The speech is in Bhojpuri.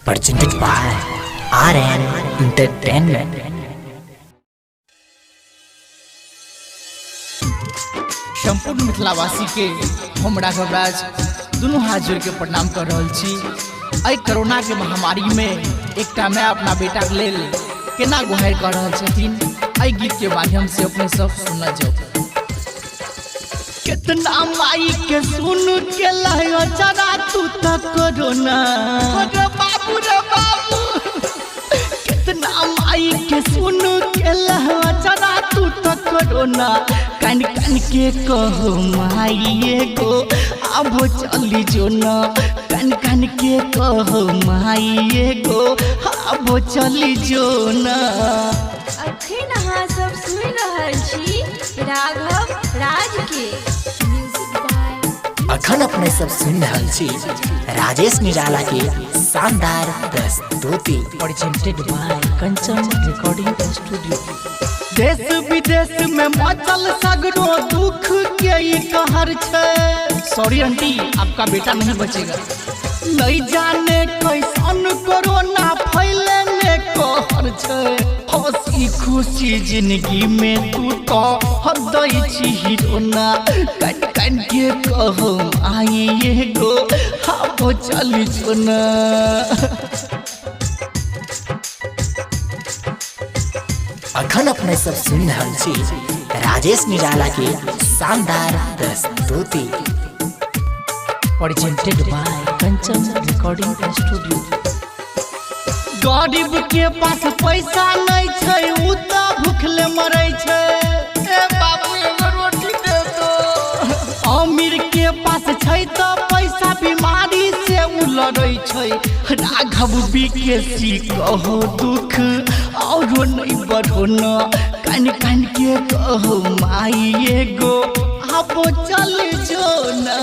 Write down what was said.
presented by RN Entertainment. संपूर्ण मिथिलावासी के हम राघवराज दोनों हाथ जोड़ के प्रणाम कर रहा छी। आई कोरोना के महामारी में एकटा मैं अपना बेटा के लेल केना गुहार कर रहा छथिन, आई गीत के माध्यम से अपने सब सुनना जाओ। कितना माई के सुन के लायो जरा तू तक कोरोना रे बाबू रे बाबू, कितना माई के सुन के लायो जरा तू तक कोरोना। कान कान के कहो माई को अब चली जो ना, कान कान के कहो माई को अब चली जो ना। अखन अहाँ सब सुन रहल छी राघव राज के म्यूजिक बाय। अखन अपने सब सुन रहल छी राजेश निराला के शानदार प्रस्तुति presented by Kanchan recording studio. देश विदेश में मचल सगरो दुख के ये कहर छे। सॉरी आंटी, आपका बेटा नहीं बचेगा। नहीं जाने कैसन कोरोना फैलने कहर छे। हंसी खुशी जिंदगी में तू तो हदई छी हीरोना। कान कान के कहो आई गो हम चली जो ना। अखन अपने सब सुन रहल छी राजेश निराला के शानदार प्रस्तुति presented by Kanchan recording studio. गरीब के पास पैसा नहीं छे, उ तो भूखले मरै छे। ए बाबू एगो रोटी दे दो। अमीर के पास छे तो पैसा बीमारी से उ लड़ै छे। राघव बीकेसी कहो दुख और नहीं बढ़ो न। कान कान के कहो माई एगो अब चल जो ना।